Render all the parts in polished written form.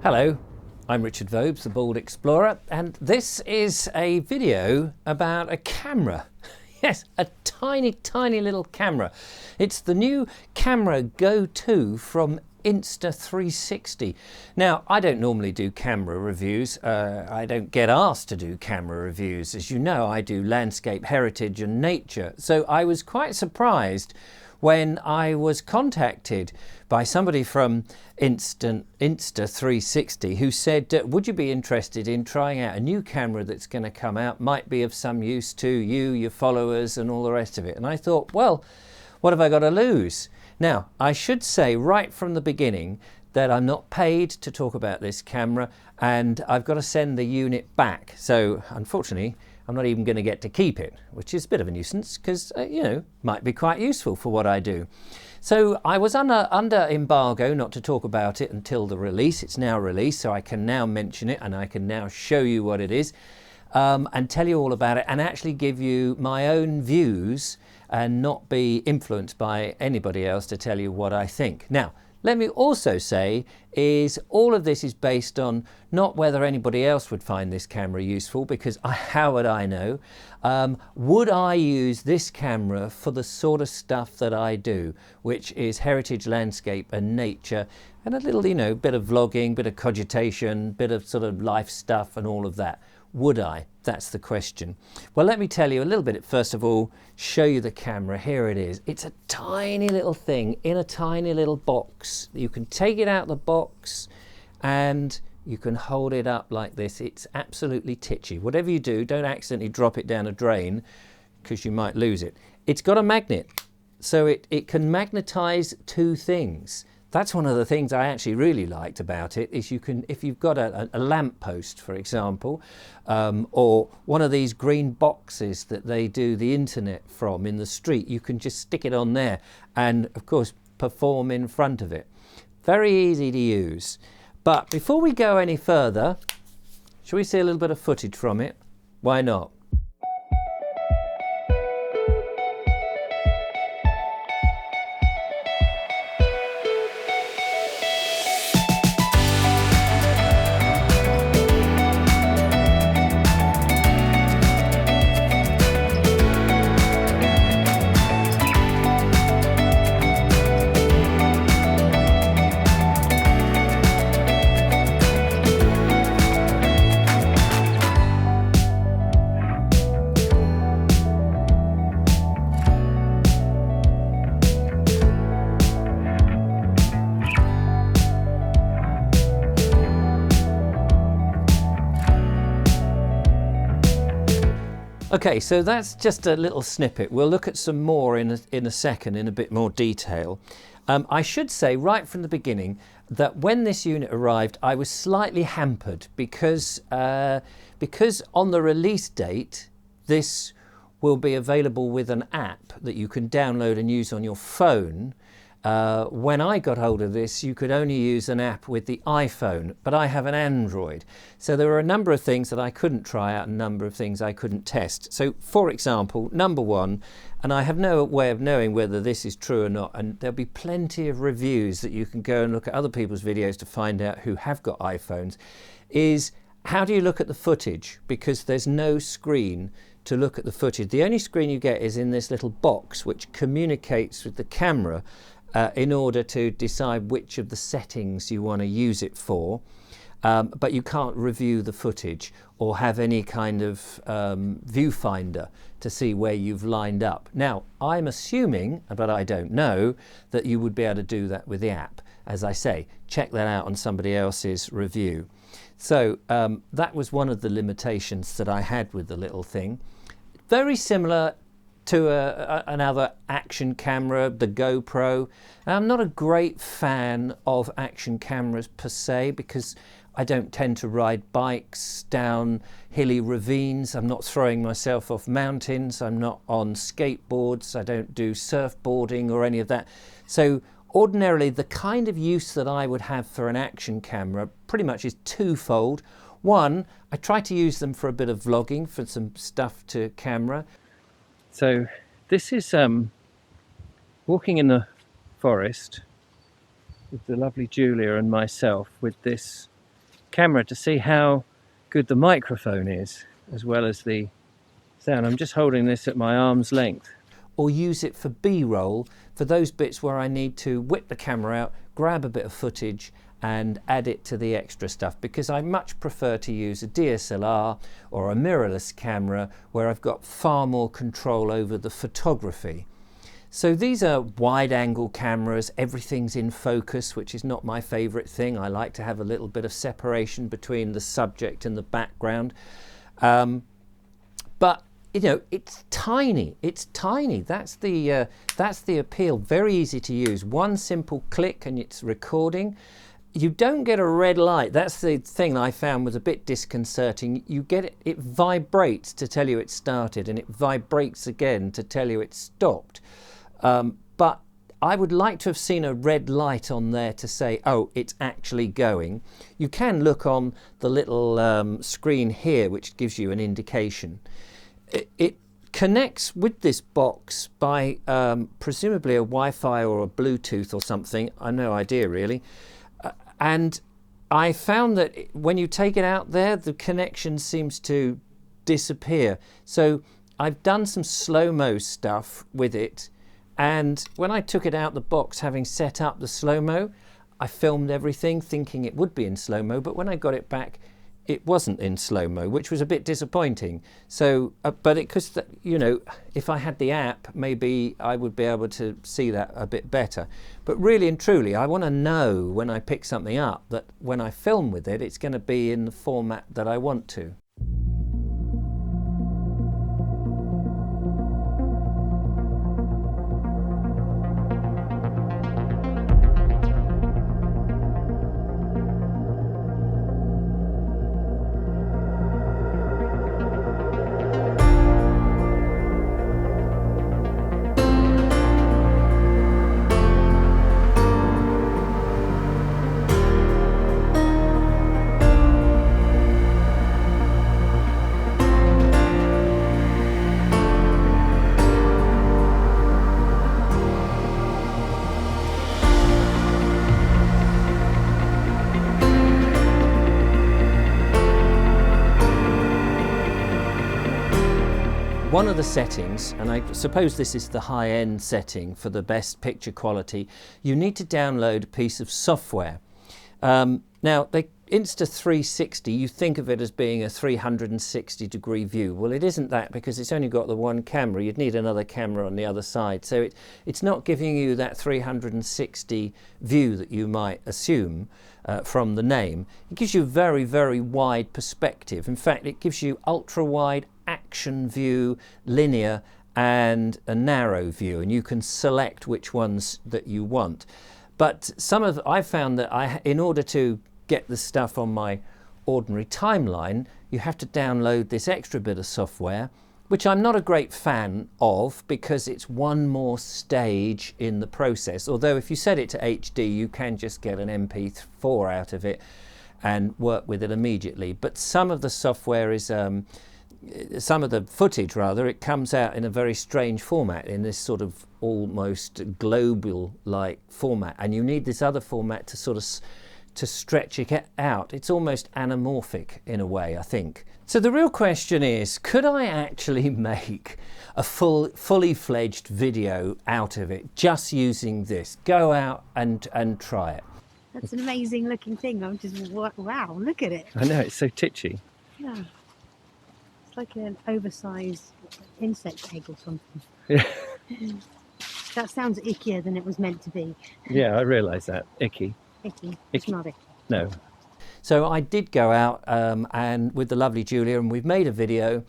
Hello, I'm Richard Vobes, the Bald Explorer, and this is a video about a camera. Yes, a tiny, tiny little camera. It's the new camera Go 2 from Insta360. Now, I don't normally do camera reviews. I don't get asked to do camera reviews. As you know, I do landscape, heritage and nature. So I was quite surprised when I was contacted by somebody from Insta360 who said, would you be interested in trying out a new camera that's going to come out, might be of some use to you, your followers and all the rest of it. And I thought, well, what have I got to lose? Now, I should say right from the beginning that I'm not paid to talk about this camera and I've got to send the unit back. So unfortunately, I'm not even going to get to keep it, which is a bit of a nuisance because, might be quite useful for what I do. So I was under embargo not to talk about it until the release. It's now released, so I can now mention it and I can now show you what it is and tell you all about it and actually give you my own views and not be influenced by anybody else to tell you what I think. Now, let me also say is all of this is based on not whether anybody else would find this camera useful, because how would I know? Would I use this camera for the sort of stuff that I do, which is heritage, landscape and nature, and a little, bit of vlogging, bit of cogitation, bit of sort of life stuff and all of that. Would I? That's the question. Well, let me tell you a little bit, first of all, show you the camera. Here it is. It's a tiny little thing in a tiny little box. You can take it out of the box and you can hold it up like this. It's absolutely titchy. Whatever you do, don't accidentally drop it down a drain because you might lose it. It's got a magnet, so it can magnetize two things. That's one of the things I actually really liked about it, is you can, if you've got a lamp post, for example, or one of these green boxes that they do the internet from in the street, you can just stick it on there and, of course, perform in front of it. Very easy to use. But before we go any further, shall we see a little bit of footage from it? Why not? Okay, so that's just a little snippet. We'll look at some more in a second in a bit more detail. I should say right from the beginning that when this unit arrived, I was slightly hampered because on the release date, this will be available with an app that you can download and use on your phone. When I got hold of this, you could only use an app with the iPhone, but I have an Android. So there were a number of things that I couldn't try out, a number of things I couldn't test. So for example, number one, and I have no way of knowing whether this is true or not, and there'll be plenty of reviews that you can go and look at other people's videos to find out who have got iPhones, is how do you look at the footage? Because there's no screen to look at the footage. The only screen you get is in this little box which communicates with the camera in order to decide which of the settings you want to use it for, but you can't review the footage or have any kind of viewfinder to see where you've lined up. Now, I'm assuming, but I don't know, that you would be able to do that with the app. As I say, check that out on somebody else's review. So that was one of the limitations that I had with the little thing. Very similar to another action camera, the GoPro. I'm not a great fan of action cameras per se because I don't tend to ride bikes down hilly ravines. I'm not throwing myself off mountains. I'm not on skateboards. I don't do surfboarding or any of that. So ordinarily the kind of use that I would have for an action camera pretty much is twofold. One, I try to use them for a bit of vlogging, for some stuff to camera. So this is walking in the forest with the lovely Julia and myself with this camera to see how good the microphone is, as well as the sound. I'm just holding this at my arm's length. Or use it for B-roll, for those bits where I need to whip the camera out, grab a bit of footage and add it to the extra stuff, because I much prefer to use a DSLR or a mirrorless camera where I've got far more control over the photography. So these are wide angle cameras, everything's in focus, which is not my favorite thing. I like to have a little bit of separation between the subject and the background. But you know, it's tiny. It's tiny. That's the appeal. Very easy to use. One simple click and it's recording. You don't get a red light. That's the thing I found was a bit disconcerting. You get it, it vibrates to tell you it started, and it vibrates again to tell you it stopped. But I would like to have seen a red light on there to say, oh, it's actually going. You can look on the little screen here, which gives you an indication. It connects with this box by presumably a Wi-Fi or a Bluetooth or something. I've no idea really. And I found that when you take it out there, the connection seems to disappear. So I've done some slow-mo stuff with it. And when I took it out the box, having set up the slow-mo, I filmed everything thinking it would be in slow-mo. But when I got it back, it wasn't in slow-mo, which was a bit disappointing. So, but because, you know, if I had the app, maybe I would be able to see that a bit better. But really and truly, I want to know when I pick something up that when I film with it, it's going to be in the format that I want to. One of the settings, and I suppose this is the high-end setting for the best picture quality, you need to download a piece of software. Now, Insta360, you think of it as being a 360-degree view. Well, it isn't that because it's only got the one camera. You'd need another camera on the other side. So it's not giving you that 360 view that you might assume from the name. It gives you very, very wide perspective. In fact, it gives you ultra-wide, action view, linear and a narrow view, and you can select which ones that you want. But I found that in order to get the stuff on my ordinary timeline, you have to download this extra bit of software, which I'm not a great fan of because it's one more stage in the process. Although if you set it to HD, you can just get an MP4 out of it and work with it immediately. But some of the software is some of the footage rather, it comes out in a very strange format, in this sort of almost global-like format, and you need this other format to sort of to stretch it out. It's almost anamorphic in a way, I think. So the real question is, could I actually make a fully fledged video out of it just using this? Go out and try it. That's an amazing looking thing. I'm just, wow, look at it. I know, it's so titchy. Yeah. It's like an oversized insect egg or something. Yeah. That sounds ickier than it was meant to be. Yeah, I realise that. Icky. Icky. It's not icky. No. So I did go out and with the lovely Julia, and we've made a video.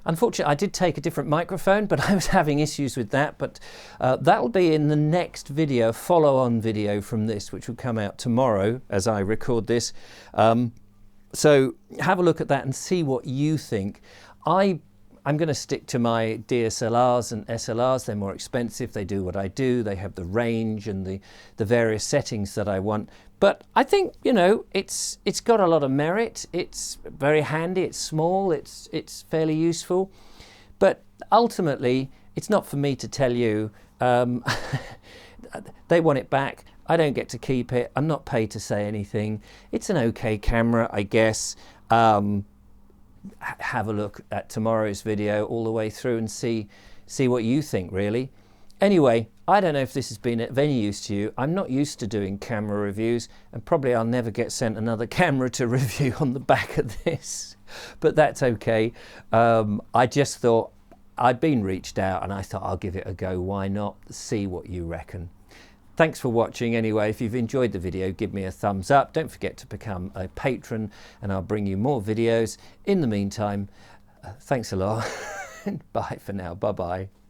Unfortunately, I did take a different microphone, but I was having issues with that. But that'll be in the next video, follow-on video from this, which will come out tomorrow as I record this. So have a look at that and see what you think. I'm going to stick to my DSLRs and SLRs. They're more expensive. They do what I do. They have the range and the various settings that I want. But I think, you know, it's got a lot of merit. It's very handy. It's small. It's fairly useful. But ultimately, it's not for me to tell you. They want it back. I don't get to keep it. I'm not paid to say anything. It's an okay camera, I guess. Have a look at tomorrow's video all the way through and see what you think, really. Anyway, I don't know if this has been of any use to you. I'm not used to doing camera reviews, and probably I'll never get sent another camera to review on the back of this, but that's okay. I just thought I'd been reached out and I thought I'll give it a go. Why not? See what you reckon. Thanks for watching anyway. If you've enjoyed the video, give me a thumbs up. Don't forget to become a patron and I'll bring you more videos. In the meantime, thanks a lot. Bye for now. Bye-bye.